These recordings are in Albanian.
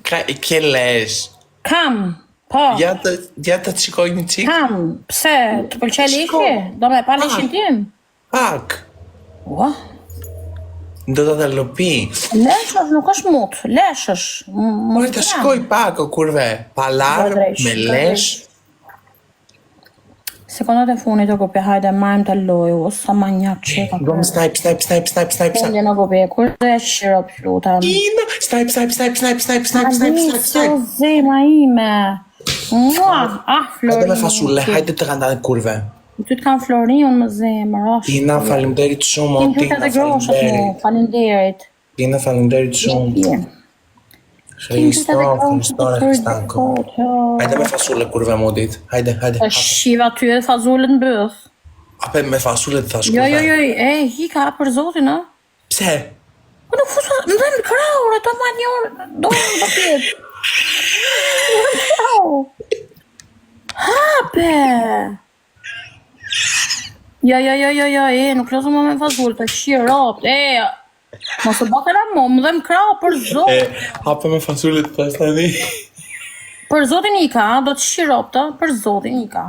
Ke lesh? Kam, po. Ja të shikoj një qik? Kam, pse? Të pëlqej leshi? Do me pa leshin tim? Pak. Ua? Do të lopi. Lesh është nuk është mut, lesh është. Mori të shikoj pak o kurve. Palar, me lesh. Sekondat e funit o gopi, hajde majmë të loju, o sa ma njak qeka. Gom snipe. Fundje në gopi, kur dhe shirop lutem. Ina, snipe. Alisio zema ime. Mua, Hajde me Florin. fasule, hajde të kanë kurve. Ty të kam Florin, unë më zemër, është. Tina, falimderit shumë, o Ti të groshat mu, falinderit. Tina, falimderit shumë. Hristanko. Hajde me fasule kurve modit. Hajde. Shiva ty e fazullet në bëth. Ape me fasule të thash Jo, kurve. hika për zotin, a? Pse? Po nuk fusë, më dhe në kraur, e të ma një orë, do pjetë. Hape! Ja, nuk lëzë më me fazullet, të shirop, mos e bakera mo, më dhe më kraur për zotin. Hape me fasule të thash tani. Për zotin ika, do të shirop të, për zotin ika.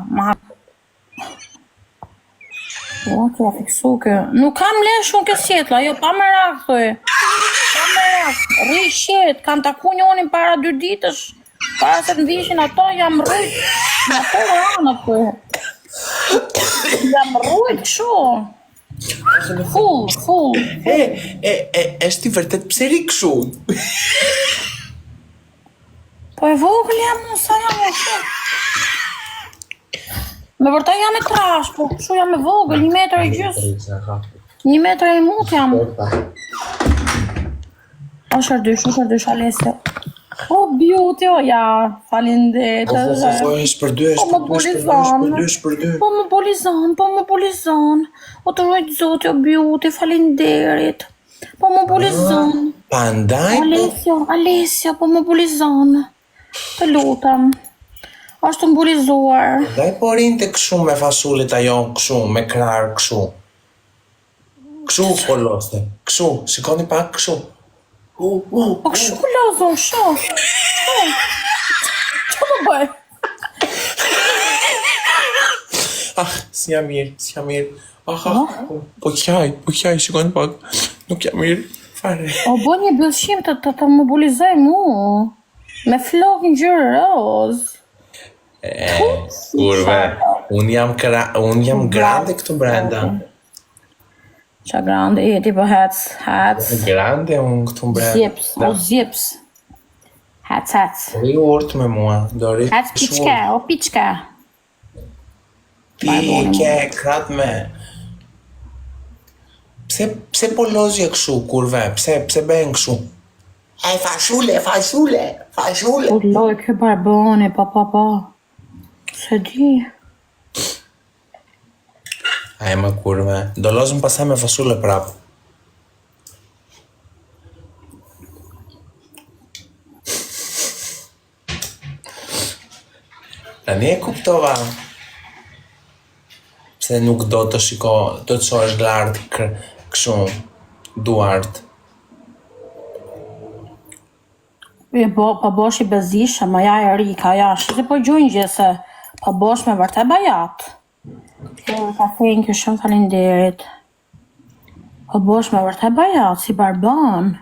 O, të la fiksu kë. Nuk kam lesh unë këtë sjetla, jo, pa me rakë, thoi. Pa me rakë, rri shet, kam taku njonin para 2 ditësh. Para se të vishin ato, jam rrujt. Në ato ranë, thoi. Jam rrujt, kësho. Full. Eshti vërtet pse ri këshu? Po e vogël jam në sa jam e shumë. Me vërtaj jam e trash, po kështu jam e vogël, 1 metër e gjys. 1 metër e mut jam. O shërdysh, Alesio. O, beauty, o ja, falindet. Është për dy. Po më bolizon. O të rojt zoti, o beauty, falinderit. Po më bolizon. Pandaj? Alesio, po më bolizon. Të lutem. Ashtë të mbulizuar. Daj po rinte këshu me fasulit ajo, këshu, me krarë këshu. Këshu koloste, këshu, shikoni pak këshu. Po këshu kolozo, sho. Që më bëj? Si jam mirë. Po qaj, shikoni pak. Nuk jam mirë, fare. O, bo një bëllshim të më bulizoj mu. Me flok në gjyrë roz. Kurve, unë jam grande këtu brenda. Qa grande, ti po hec. Grande unë këtu brenda. Zips. Hec. Ri urt me mua, do ri. Hec piçka. Pike, krat me. Pse po lozje këshu, kurve, pse ben këshu? Fasule. U loj kë barbone, pa. Se di. Më kurve, do lozëm pasaj me fasule prap. Tani e kuptova. Pse nuk do të shiko, do të shohesh lartë këshu, duart. Pa bosh i bezisha, ma ja e rika, shite po gjojnë gjese, pa bosh me vërte bajat. Ka thank you shumë falinderit. Pa bosh me vërte bajat, si barban.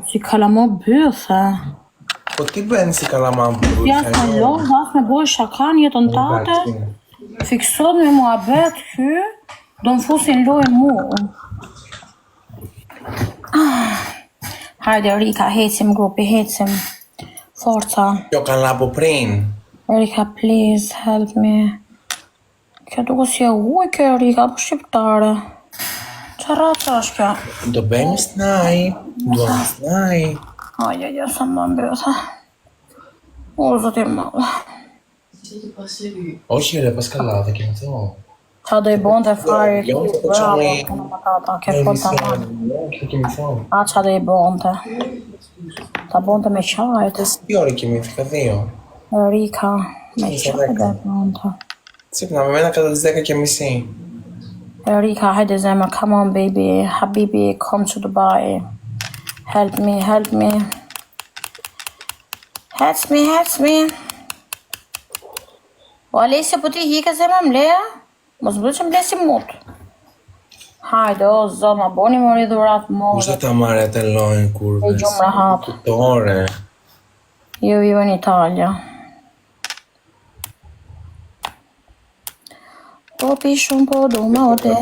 Si kalamo bëthe. Po ti bën si kalaman bëthe. Ja s'me lojë, as me bojë shakan jetën tate. Fiksot me mua bet hy, do më fusin lojë mu. Hajde, Rika, hecim grupi, hecim. Forca. Jo kanë lapo prin. Rika, please, help me. Kjo duke si e uj, kjo Rika, po shqiptare. Qa raca është kjo? Do bëjmë snaj. Aja, sa më mbëtha. O, zoti madhe. O, qire, pas ka late, kemi të o. Qa do I bonte fare Jo, ki, po qëmi... ke folta ma. Kemi thonë. A qa do I bonte? Ta bonte me qajt. Pjori kemi të ka dhjo. Rika, me qajt dhe bonte. Cipna, me mena ka të zdeka kemi si. Rika, hajde zemër, come on baby, habibi, come to Dubai. Help me. Help me. O Alesja, po ti hike se me mleja? Mos bëj që mlesi mut. Hajde, o zot, ma boni më ridhurat Kushte modë. ta marrë të lojnë kurve? E gjumë rahat. Kutore. Jo in Italia. Po pi shumë po du më ote.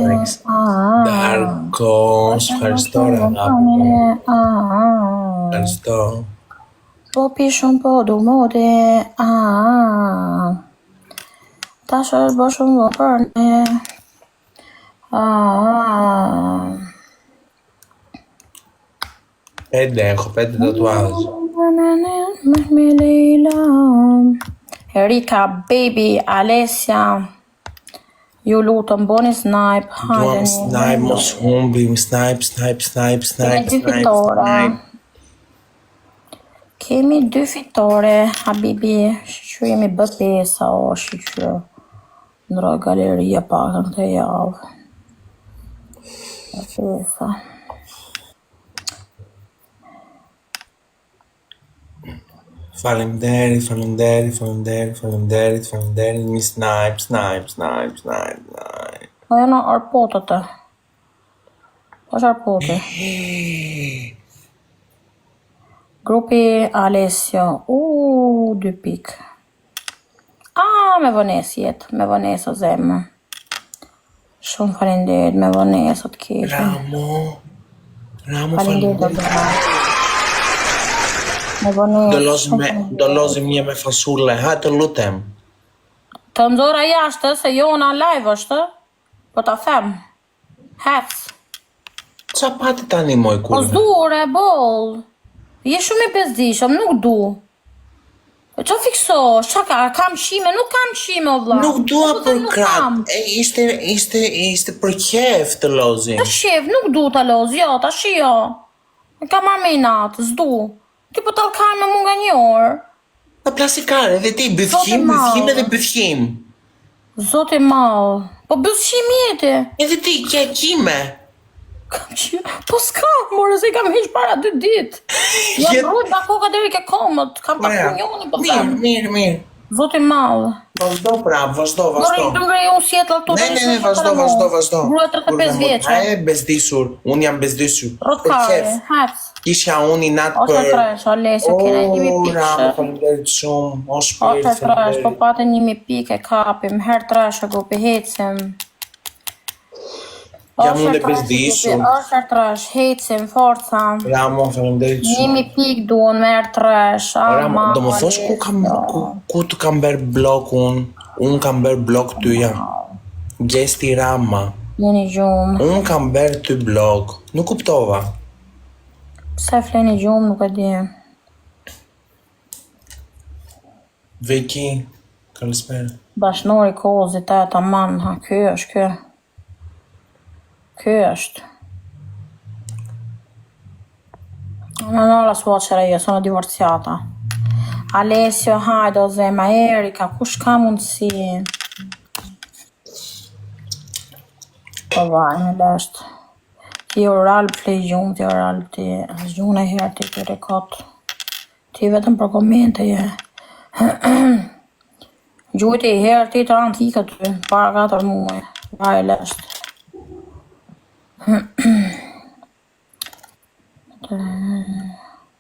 Darko, s'fευχαριστώ ρε αγάπη μου. Ευχαριστώ. Po pi shumë po du më ote. Ta është bë shumë më për ne. Πέντε έχω, 5 τατουάζ. Erika, baby, Alessia. Ju lutëm, boni snipe. Duam snipe, mos humbim, snipe. Kemi 2 fitore, habibi. Që jemi bë pesa, o që ndroj galeria pakën të javë. Pesa. Faleminderit, një snipe. Po janë arpotët e. Po është arpote. Grupi Alessio. 2 pik. Me vënes jetë. Me vënes o zemë. Shumë falenderit, me vënes o të kishë. Ramo, Falenderit o falenderit. Me vënes. Do lozim një me fasule, ha të lutem. Të nxora jashtë, se jo na live është. Po ta them. Hec. Qa pati tani moj Po kurve? s'dure, bol. Je shumë i bezdishëm, nuk du. Qa fiksosh, qa ka, kam qime, nuk kam qime, o vla. Nuk dua Po, për nuk krat, kam. ishte për kjef të lozim. Ta shef, nuk du ta loz, jo, ta shi jo. E ka marrë me i natë, s'du. Ti po t'allkar me mu nga një orë. Ta plasikare, dhe ti, bëthjim edhe bëthjim. Zote malë. Po bëzshim jeti. Edhe ti, kja qime. Po s'kam, more, se i kam heq para 2 ditë. Ja brujt nga koka deri ke komët. Kam ta punjoni, po them. Mirë. Zote malë. Vazhdo prap, vazhdo. Mori, të ngrej unë sjetëll të Ne, vazhdo. Grua 35 vjeqe. A e bezdisur, unë jam bezdisur. Rotkare, hec. Kisha unë i natë Ose për... tresh, Alesio, kene 1000 Ramo, pikë. falenderit shumë, o shpirë, Ose tresh, po patë 1000 pikë e kapim. Her tresh e grupi hecim. Jam unë e bezdisur. Ose tresh, hecim, forca. Ramo, falenderit shumë. 1000 pikë duon me her tresh. Ramo, do më thosh ku të kam bërë blokun, unë kam bërë blok tyja. Gjesti Rama. Jeni gjumë. Unë kam bërë ty blok, nuk kuptova. Pse fleni gjumë, nuk e di. Veki, kalispera. Bashnori kozit e taman, ha, ky është, ky. Ky është. Non ho la suocera io, sono divorziata. Alessio, hajde o zema, Erika, kush ka mundësi? Po vaj, me lesht. Ti oral play gjumë, ti oral ti gjumë e herë ti të rekot. Ti vetëm për komente je. Gjujti i herë ti të antika ty, para 4 muaj. Vaj e lesht.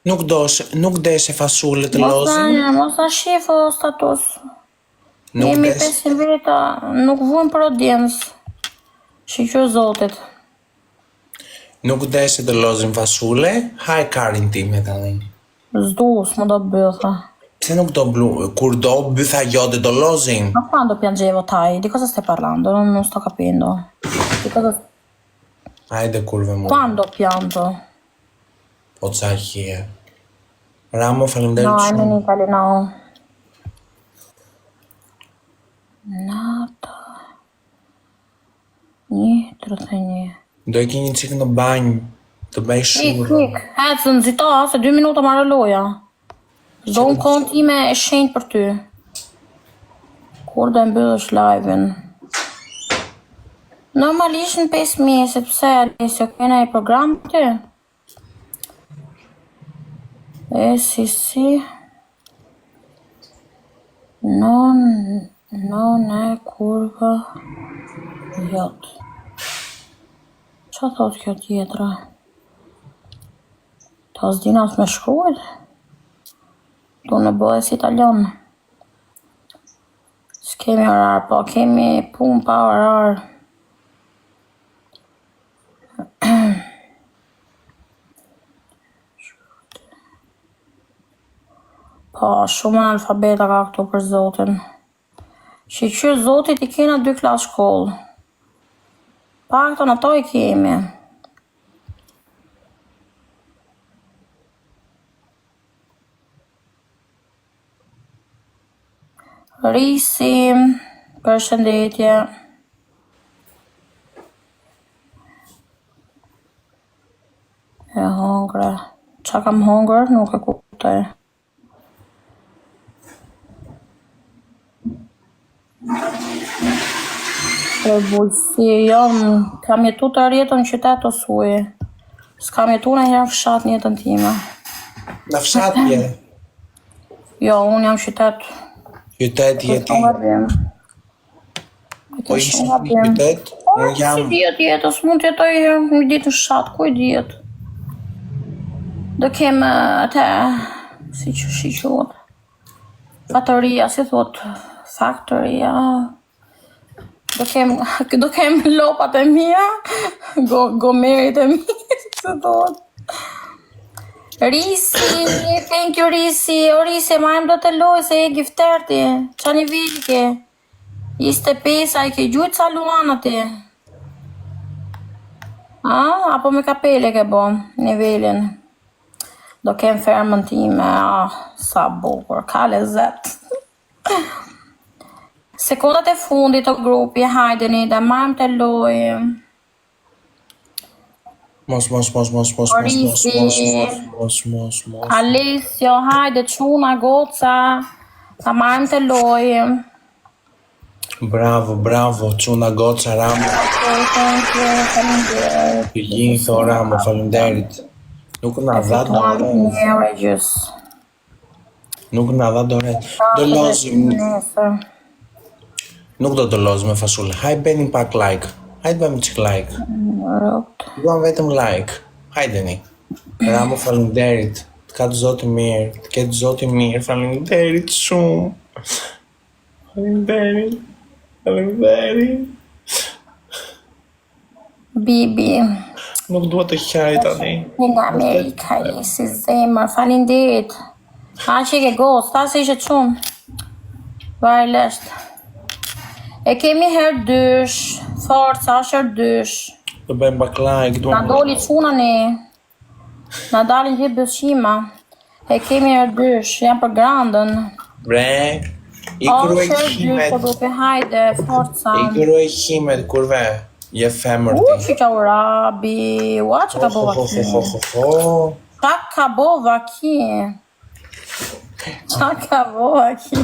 Nuk deshe fasule të lozim. Mos ta shifo status. Nuk Jemi deshe. 5 veta, nuk vujmë për audiencë. Shqyqyr zotit. Nuk deshe të lozim fasule, haj karin time tani. Zdu, s'më do bëtha. Pse nuk do blu, kur do bëtha jote do lozim. Ma quando piangevo, Tai? Di cosa stai parlando? Non sto capendo. Di cosa... Hajde kurve mu. Quando pianto? Po ca hje. Ramo, falenderit No, I'm shumë. in Italy now. Nata. 1:31. Do e ki një qikë në banjë, të bëj shurë. Kik, hecë nëzita, se 2 minuta marrë loja. Zdo unë kont ime e shenjtë për ty. Kur do mbyllësh live-in? Normalisht në 5 mjesë, pse Alessio, kena i program për ty? si. Non e kurva jot. Qa thot kjo tjetra? Ta s'dina me shkruajt? Tu në bëhes italian. S'kemi orar, po kemi pun pa orar. Po, shumë analfabeta ka këtu për zotin. Shqyr zotit i kena 2 klasë shkollë. Pakton ato i kemi. Risi, përshëndetje. E hongre. Qa kam hongër? Nuk e kuptoj. E bujësi, kam jetu të rjetën në qytet o suji. S'kam jetu në herë fshat në jetën time. Në fshat je? Jo, unë jam qytet. Qytet jeti? Po ishë në qytet? Unë jam... Si djetë jetës, mund të jetoj një ditë në fshat, ku i djetë? Do kem atë, si quhet? Fattoria, si thot? Factoria... Do kem lopat e mia, gomerit e mia, se thot. Risi, thank you Risi. O Risi, marrëm do të loj se e gifterti. Qa nivelli ke? 25, a i ke gjujtë sa luan ati? Apo me kapele ke bo, nivelin? Do kem fermën time, sa bukur, ka lezet. Sekundat e fundit të grupi, hajdeni, dhe marrëm të loj. Mos. Alessio, hajde, quna, goca, ta marrëm të loj. Bravo, quna, goca, Ramo. Gjithë, Ramo, falenderit. Nuk na dha doret. Nuk na dha doret. Do lozim. Nuk do të lozim me fasule. Hajde bënim pak like. Hajde bëjmë qik like. Duam vetëm like. Hajdeni. Ramo, falenderit. Të ka të zoti mirë. Të ketë zoti mirë. Falenderit shumë. Falenderit. Bibi. Nuk duhet të qaj tani. Nga Amerika, si zemër, falinderit. A që ke gos, ta se ishe qumë. Varlesht. E kemi herë dysh, forca është herë dysh. Do bëjmë bak like. Na doli quna ne. Na dalin që bëshima. E kemi herë dysh, jam për grandën. Bre, i kërë e kimet. Hajde, forca. I kërë e kimet, kurve. Je femër ti. Që ka urabi, që ka bova ki? Qa ka bova ki? Qa ka bova ki?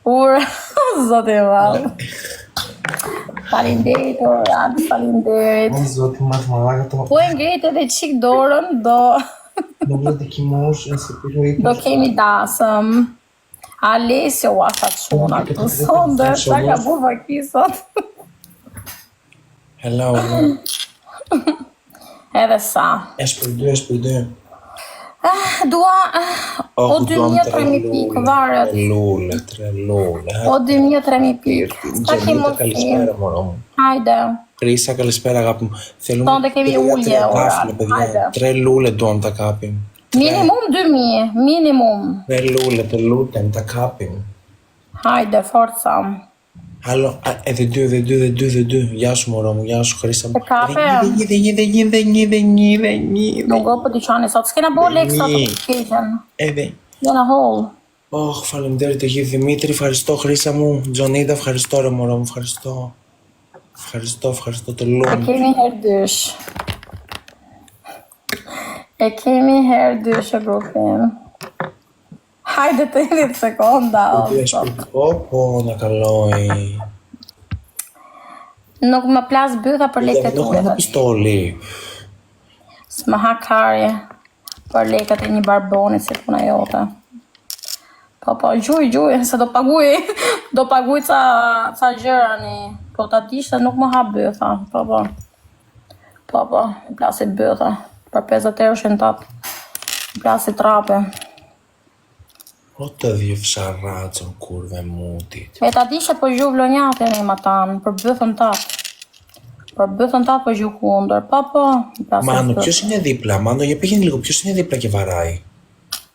Ura, zote valë. Falinderit, urabi, falinderit. Zote mas malaga të... Po e ngejt edhe qik dorën, do kemi dasëm. Alessio, ata quna këtu sonde, qa ka buva ki sot? Hello. Edhe sa. Esh për dy. Dua, o 2.000-3.000 pikë, varet. 3 lule. O 2.000-3.000 pikë. Sta ki mos ti. Hajde. Krisa, kalispera kapim. Sonde kemi ullje, oral. Hajde. 3 lule duam të kapim. Minimum 2.000, minimum. 3 lule të lutem të kapim. Hajde, forca. Halo, edhe dy. Jashu moromu, jashu, Krisa. Të kape? Një. Nuk go për dyqani sot. S'kena bo leksa të keqen. Edhe. Jena hol. Oh, falemderit e gjithë Dimitri, faristo Krisa mu. Gjonida, faristo re moromu, faristo. Faristo të lumë. E kemi herë dysh. E grupin. Hajde të 30 sekonda. Po, në kaloj. Nuk më plas bytha për lekët Nuk me në pistoli. S'më ha karje për lekët e një barboni si puna jote. Po, gjuj, se do paguj, do paguj ca gjërani. Po ta dishte nuk më ha bëtha, po, plasi bëtha, për 50 euro shenë tatë, plasi trape. O të dhjefsharacën kurve mutit. E ta dishte po gjuh vlonjatin e ma tanë, për bëthën tatë. Për bëthën tatë po gjuh kundër, po, plasi Mano, bëtha. ποιος είναι δίπλα, Μάνο, για πήγαινε λίγο, ποιος είναι δίπλα και βαράει.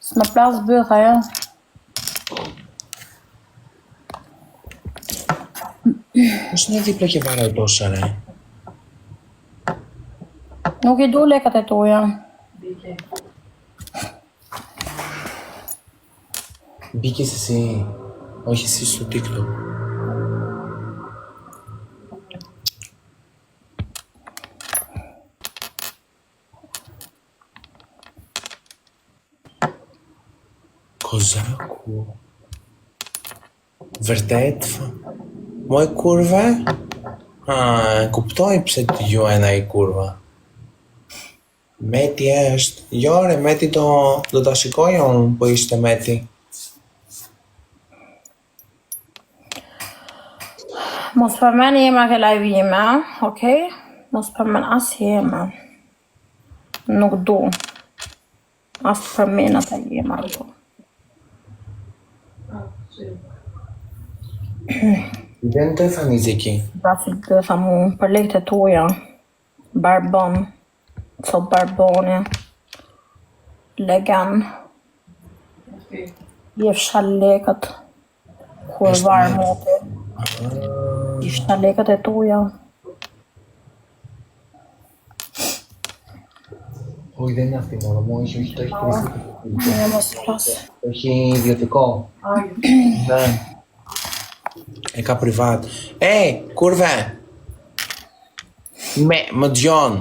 S'më plas bëtha, ja. Ποιος είναι δίπλα και βαράει τόσα, ρε. Nuk I du lekat e tuja. Μπήκες εσύ, όχι εσύ στο TikTok. Kozakku. Vërtet? Moj kurve? Kuptoj pse të juajnë ai kurva. Meti është. Jo, re, Meti do ta shikoj unë, po ishte Meti. Mos përmen jema ke live jema, okej? Mos përmen as jema. Nuk du. As përmen ata jema këtu. Δεν το εμφανίζει εκεί. Brasit bëtha mu, për lekët e tuja. Barbon. So barboni. Legan. Jefsha lekët. Kur varë moti. Ishta lekët e tuja. Όχι, δεν είναι αυτή μόνο μου, όχι, το έχει κρυφτεί. Ne mos flas. Το έχει ιδιωτικό. Ναι. Eka privat. Kurve! Më dëgjon.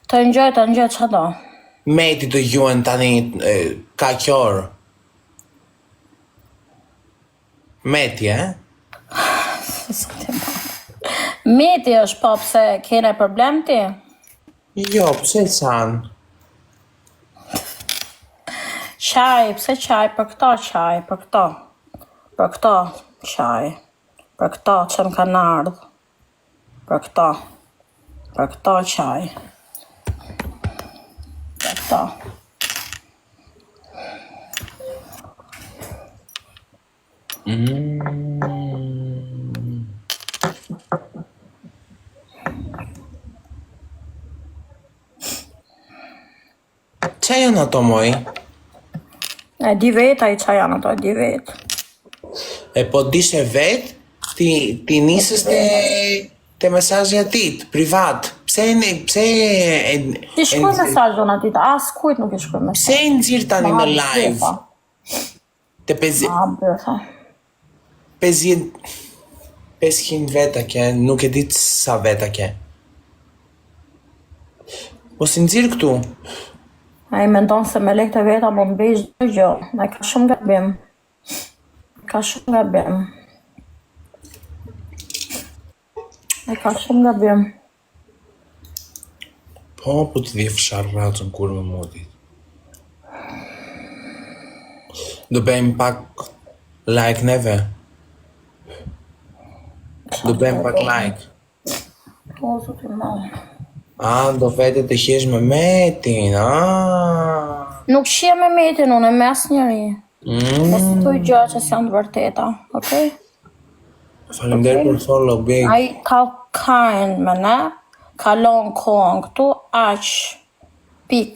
Të ngjoj, ç'a do? Meti të juan tani ka qorë. Meti, Meti është po pse kene problem ti? Jo, pse çan? Qaj, pse qaj? Për këto qaj, për këto. Për këto qaj. Për këto që më kanë ardhë. Për këto. Për këto qaj. Për këto. Qa janë ato, moj? E di vetë ai qa janë ato, e di vetë. Po dishe vetë, ti nisës te mesazhi atit, privat. Pse Ti shkruaj mesazhon atit, as kujt nuk I shkruaj mesazh. Pse I nxirr tani në live? Te 500 veta ke, nuk e di sa veta ke. Mos I nxirr këtu. Ai mendon se me lekët e veta mund bëj çdo gjë. Ai ka shumë gabim. Ka shumë gabim. Ai ka shumë gabim. Po të dhjef sharracën kur me motit. Do bëjmë pak like neve. Do bëjmë pak like. Po, zotë I madh. Do vete të hjesh me Metin, Nuk shie me Metin, unë me asnjëri. Mos thuj gjëra që s'janë të vërteta, okay? Faleminderit për follow, big. Ai ka kind me ne, kalon kohën këtu, aq, pik.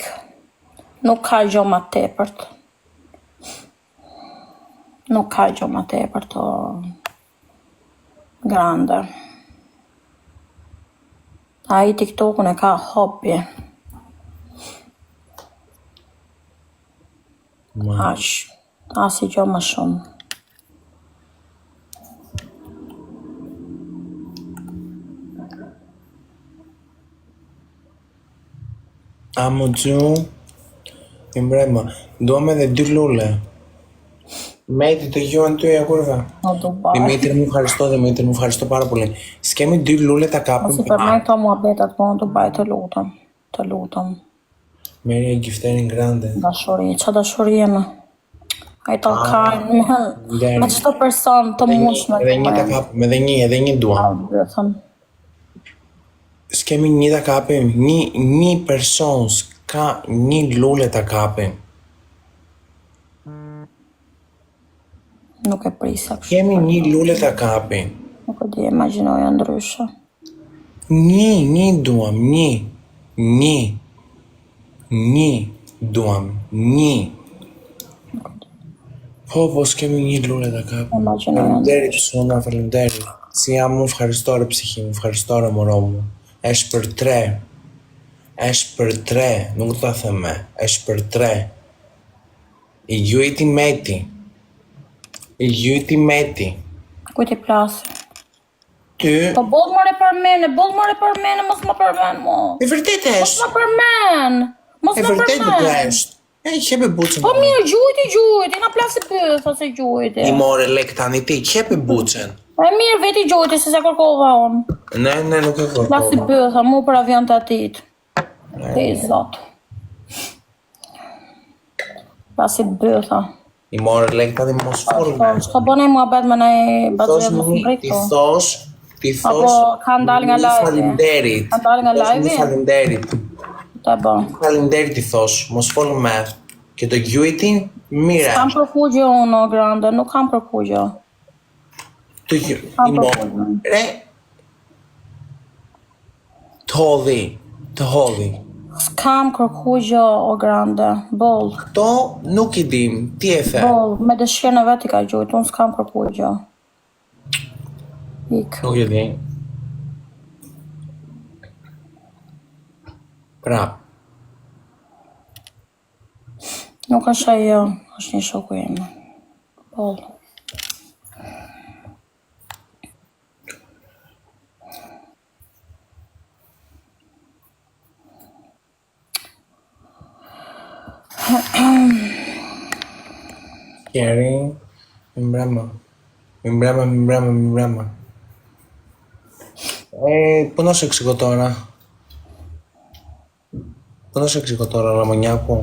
Nuk ka gjë më tepërt. Nuk ka gjë më tepërt o grande. Ai TikTokun e ka hobby. Aq, asi gjë më shumë. Amo gju, I mbrema, duam edhe 2 lule. Meti të gjuan ty e kurva. Në Dubai. Dimitri μου ευχαριστώ πάρα πολύ. Σκέμει 2 λούλε τα κάπου. Mos I përmend këto muhabetat po në Dubai të lutem. Të lutem. Merja Gifterin Grande. Dashuri, qa dashuri e më? Ai tallkajnë me çdo person të mundshme. Edhe një ta kapim, edhe një duam. S'kemi një ta kapim, një person s'ka një lule ta kapim. Nuk e prisa kështu. Kemi një lule ta kapim. Nuk e di, imagjinoja ndryshe. Një duam, një duam, një. Po, s'kemi një lule ta kapim. Faleminderit Suna, faleminderit. Si jam mu fëharistore psihi, mu fëharistore moro mu. Esh për 3, nuk ta theme, esh për 3. I gjujti meti. Ku ti plasi? Ty? Po boll more për mene, mos më përmen mo. E vërtet esh? Mos më përmen. E vërtet nuk është. E qepe bucën. Po mirë, gjujti, na plasi bëtha se gjujti. I more lek tani ti, qepe bucën. E mirë, veti gjujti, se kërkova unë. Ne, nuk e kërkova. Plasi bëtha, mu për avion të atit. Te i zot. Plasi bëtha. I more lek tani mos forë. Shka bëne mua bet me nej bazë mos më brejto. Ti thosh. Apo ka ndal nga live. Falinderit. Ka ndal nga live. Falinderit. Ta bë. Falinderit i thosh, mos folë me. Që të gjujtin, mire. Kam përkugje unë, Grande, nuk kam përkugje. Të gjujtin. Të hodhi. S'kam kërkugje, o Grande, boll. Këto nuk i dim, ti e the. Boll, me dëshirën e vetë i ka gjujt, unë s'kam kërkugje. Ik. Nuk i dim. Prap. Nuk është ajo, është një shoku jemi. Boll. Kjeri, mi mbrama. Punosh executora. Punosh executora, Ραμονιάκου.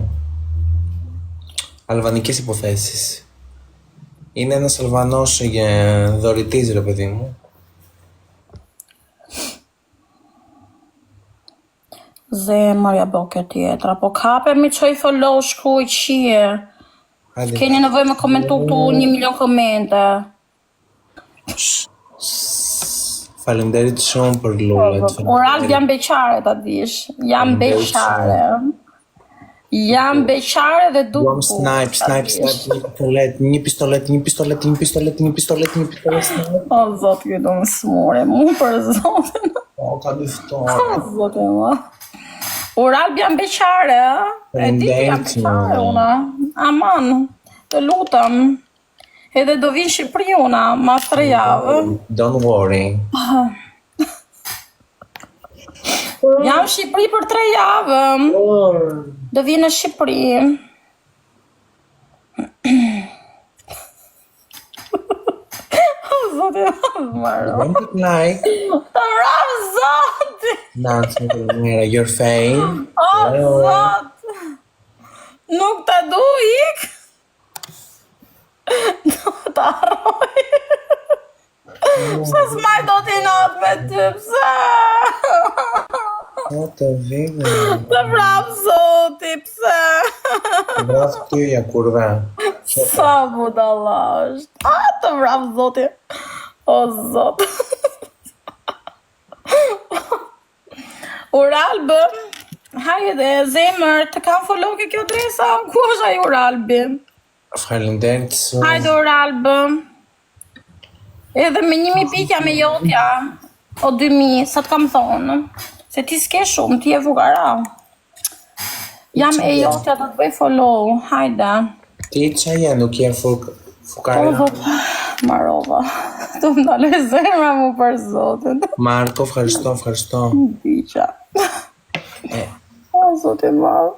Αλβανικές υποθέσεις. Είναι ένας Αλβανός δωρητής, ρε παιδί μου. Zemërja boke tjetra, po kapemi që i follow shkruj qie. Keni nevoj me komentu këtu 1 milion komente. Falenderit shumë për lullet. Oral jam beqare ta dish. Jam beqare. Jam beqare dhe du. Duam snipe, një pistolet. O, zot, ju do më smore, mu për zotin. O, ka dyftore. O, zotin, ma. Oral jam beqare, e di jam beqare una. Aman, të lutem. Edhe do vinë Shqipëri una, mas 3 javë. Don't worry. Jam Shqipëri për 3 javë. Do vinë në Shqipëri. O, zote, marro. Don't put like. Të rraf, zote. Nansë në your fame. O, zote. Nuk të du ik. Do të arroj. Pse s'maj do t'i natë me ty, pse? O, të vime. Të vrap zoti, pse? Të vrap tyja, kurve. Sa budalla është. A, të vrap zoti. O, zot. Uralbë. Hajde, zemër, të kam follow ke kjo dresa. Ku është ai Uralbi? Falenderit shumë. Hajde Uralbë. Edhe me 1000 pikja me jotja. O 2000, sa të kam thonë. Se ti s'ke shumë, ti e fukara. Jam e jotja të të bëj follow. Hajde. Ti që je nuk je fukara? Marova. Të më dalë zemra mu për zotin. Marko, fërshto. Diqa. O, zotin marë.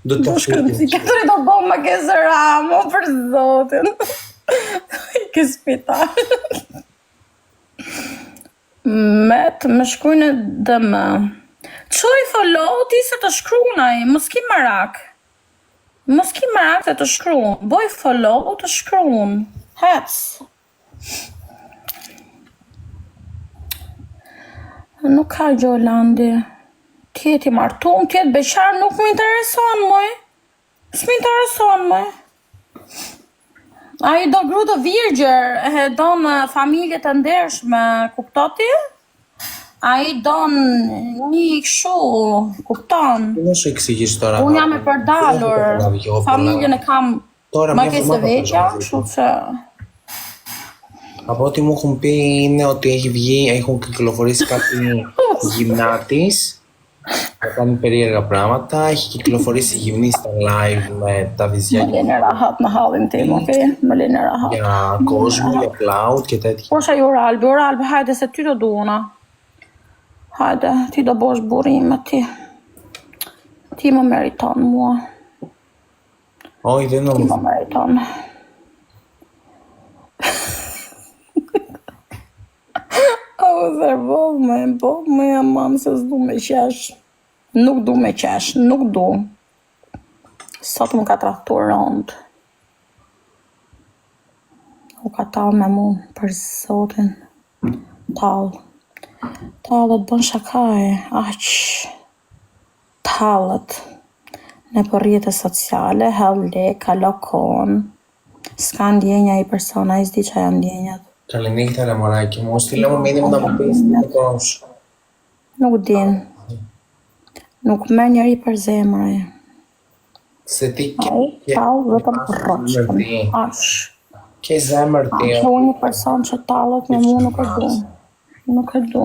Do të shkëtë. Si këtëri do bo më ke zëra, mu për zotin. I ke spital. Met, me shkujnë dëmë. Qoj follow ti se të shkruan ai, mos ki merak. Mos ki merak se të shkruan. Boj follow o të shkruan. Hec. Nuk ka Gjolandi. Tjeti martum, tjetë beqar, nuk më intereson, moj. S'më intereson, moj. A i do gru të virgjer, do në familje të ndershme, kuptoti? A i do një këshu, kupton? Nëse eksigjish τώρα. Unë jam e përdalur, familjen e kam më ke se veqja, kështu që... Από ό,τι μου έχουν πει είναι ότι έχει βγει, έχουν κυκλοφορήσει κάποιοι γυμνάτης, θα κάνει περίεργα πράγματα, έχει κυκλοφορήσει γυμνή στα live με τα βυζιά Më lene rahat në hallin tim, okej? Më lene rahat. για κόσμο, για cloud και τέτοια. Posh ai Oralbi, hajde se ty do duona. Hajde, ti do bosh burime ti. Ti më meriton mua. Όχι, δεν Ti νομίζω. më meriton. Observov me aman se s'du me qesh. Nuk du me qesh, nuk du. Sot më ka trahtuar rond. U ka tall me mu për zotin. Tall. Tallët bën shakaj, aq. Tallët. Në për rrjetet sociale, hell lek, lokon. S'ka ndjenja i persona, i s'di qa janë ndjenjat. Καληνύχτα ρε μωράκι μου, στείλε μου μήνυμα να μου πεις τι είναι σου. Nuk din. Nuk merr njeri për zemrë. Σε τι Ai tall vetëm për rroçkën. Ash. και zemër ti. Unë një person që tallet me mua nuk e du. Nuk e du.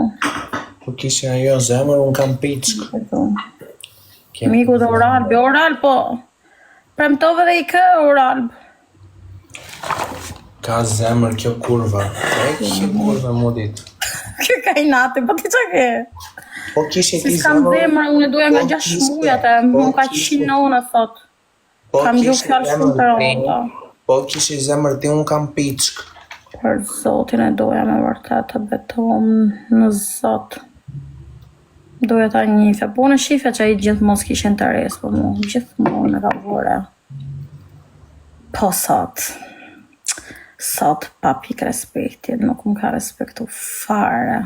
Που kishe ajo zemër, unë kam pickë. Nuk e du. Miku dhe Oralbi, Oralb po. Premtove dhe i kë Oralb. Ka zemër kjo kurva. Έχει kurva mu ditë. Kjo ka i nati, po ti qa ke? Po kishe Si ti s'kam zemër, unë e duja nga 6 mujat e më ka qinona thot. Kam gjuhë fjallë shumë të rronda. Po kishe zemër ti, unë kam pickë. Për zotin e doja me vërtet të beton në zot. Doja ta njifja. Po në shifja që i gjithë mos kishe interes për mu. Gjithë mu në ravore. Po sot. Sot pa pik respektit. Nuk më ka respektu fare.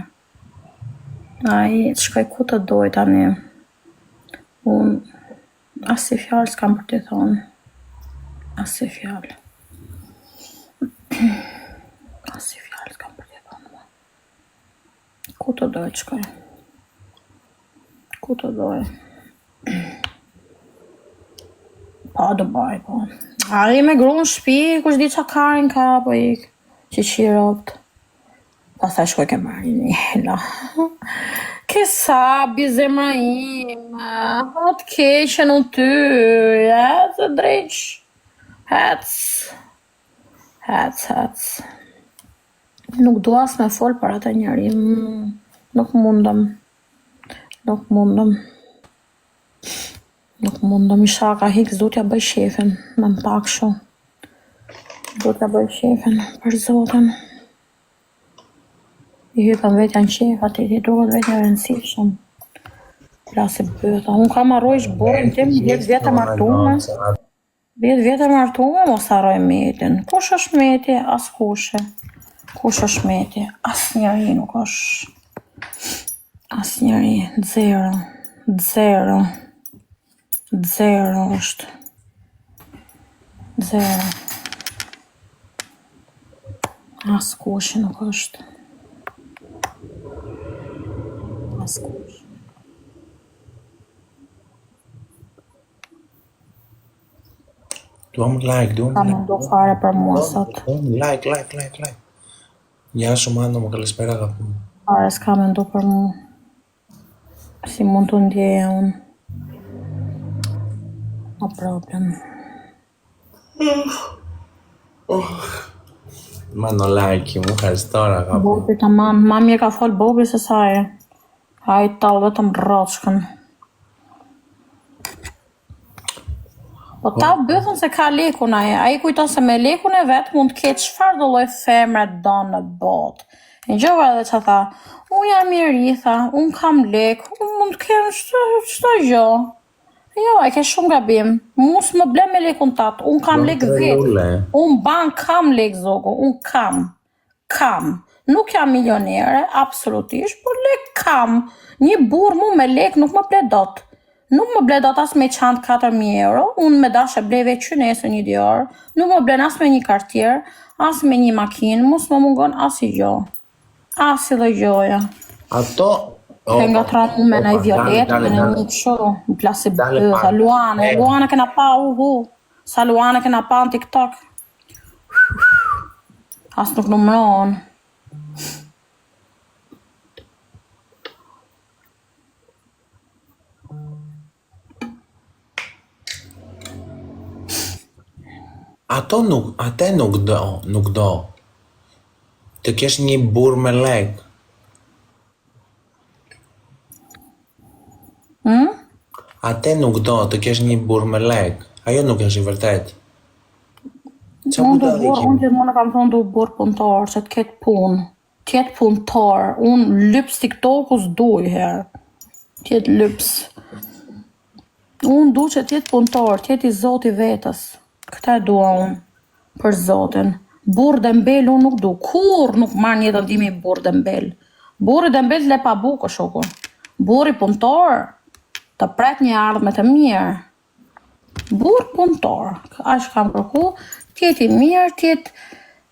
Ai shkoj ku të doj tani. Unë as i fjallë s'kam për të thonë. As i fjallë. As i fjallë s'kam për të thonë. Ku të doj të shkoj? Ku të doj? Pa do baj, po. Ari me gru në shpi, kush di qa karin ka, po ik. Që qiropt. Pastaj shkoj ke marri një hela. Ke sabi zemra ime, hot keqen u ty, hec e dreq. Hec. Nuk du as me fol për atë njëri. Nuk mundëm. Isha ka hik, s'du t'ja bëj shefin. Në më pak shu. Du t'ja bëj shefin, për zotin. I hypën vetja në qefat, i duhet vetja rëndësishëm. Plasi bëta. Unë kam arrojsh borin tim 10 vjetë martume. 10 vjetë martume, mos arroj metin. Kush është meti? As kushe. Kush është meti? As njëri nuk është. As njëri. Zero është. Zero. As kushe nuk është. Askush. Duam like. Ka më do fare për mua sot. Like. Γεια σου Μάνο μου, καλησπέρα αγαπητοί μου. Fare s'ka më ndo për mua. Si mund të ndjeja unë. No problem. Μάνο like μου, ευχαριστώ αγαπητοί. Bobi tamam, mami e ka fol Bobi se sa e. A i tall vetëm rroçkën. Po ta bëthën se ka lekun ai. Ai kujton se me lekun e vet mund të ketë çfarë do lloj femre do në botë. E gjova edhe që tha, unë jam miri, tha, unë kam lek, unë mund të kem çdo gjë. Jo, e ke shumë gabim. Mus më ble me lekun tatë, unë kam lek vetë. Unë ban kam lek zogu, unë kam. Nuk jam milionere, absolutisht, por lek kam. Një burr mu me lek nuk më ble dot. Nuk më ble dot as me çantë 4.000 euro, unë me dashe bleve qynesë një dior, nuk më blen as me një kartier, as me një makinë, mus më mungon as i gjo. As i dhe gjoja. Ato... Ke nga tranë me në i violet, me në një kësho, në plasi bëha, Luane kena pa sa Luane kena pa në TikTok. As nuk numron. Ate nuk do. Të kesh një burr me lek. Ate nuk do të kesh një burr me lek. Ajo nuk është i vërtet. Unë gjithmonë kam thonë du burr punëtar, që të ketë punë. Tjetë punëtar. Unë lyps TikTokus duj herë. Tjetë lyps. Unë du që tjetë punëtar, tjetë i zoti vetës. Këta e dua unë. Për zotin. Burr dembel unë nuk du. Kur nuk marrë një dëndimi burr dembel. Burri dembel le pa bukë shoku. Burri punëtar të pret një ardhme të mirë. Burr punëtar. Ashtë kam kërku. Tjetë i mirë, tjetë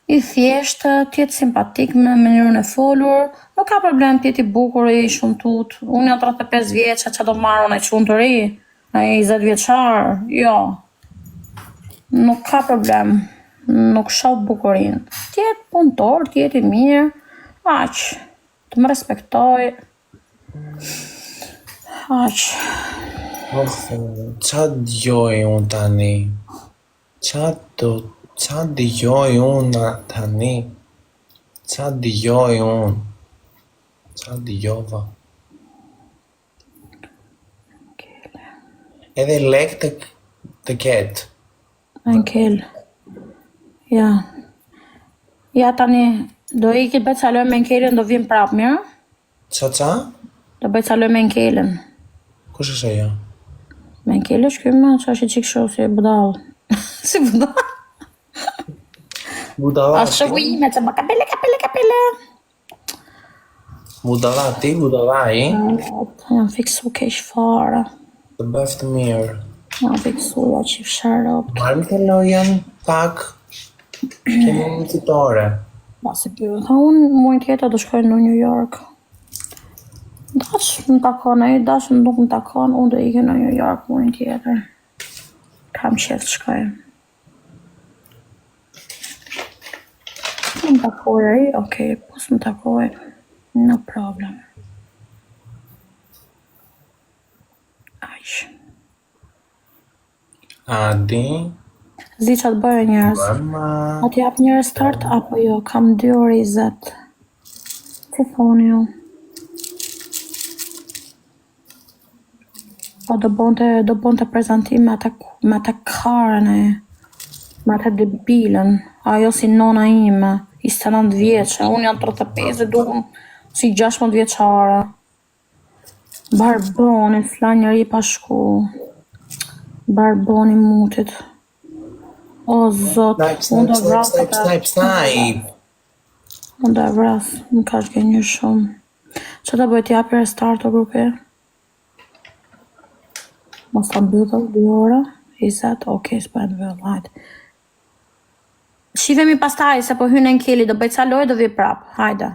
i thjeshtë, tjetë simpatik me mënyrën e folur. Nuk ka problem tjetë i bukur i shumë tut. Unë jam 35 vjeqa që do marrë unë e qunë të ri. Në 20 vjeqar. Jo. Nuk ka problem. Nuk shoh bukurin. Tjetë punëtor, tjetë i mirë. Aq. Të më respektoj. Aq. Qa djoj unë tani? Qa djoj unë tani? Qa djoj unë? Qa djova? Edhe lek të ketë. Ankel. Ja. Ja tani, do iki bëjt saloj me Ankelin, do vim prap, mirë? Qa? Do bëjt saloj me Ankelin. Kush është ajo? Me Ankelin është këmë, që është i qikë shoh, si budal. Si budal? Budala A shohu ime, që më kapele. Budala ti, budala i? Jam fiksu kesh fara. Të bëf të mirë. Jam fiksu, ja qif sharop. Marrë të lojen pak. Kemi një citore. Basi pyrë, tha unë mujnë tjetër do shkoj në New York. Dash më takon, dash nuk më takon, unë do ike në New York mujnë tjetër. Kam qef të shkoj. Më takoj, okej, pos më takoj, no problem. Aq. Adi. Zi që të bëjë njërës. A të jap njërës start, apo jo, kam 2 orë 20. Që thoni ju? Po do bonte prezentim me atë karën e, me atë debilën, ajo si nona ime, 29 vjeqe, unë jam 35 dhe duhem si 16 vjeqare. Barboni, fla njëri pa shku. Barboni mutit. O zot, unë do vras. Snipe. Unë do vras, më ka shke një shumë. Që të bëjt japi restart o grupi? Mos të mbyllë 2 ora, 20, okej, s'për në vëllë, hajde. Shivemi pastaj, se po hynë në Keli, do bëjt saloj, do vi prap, hajde.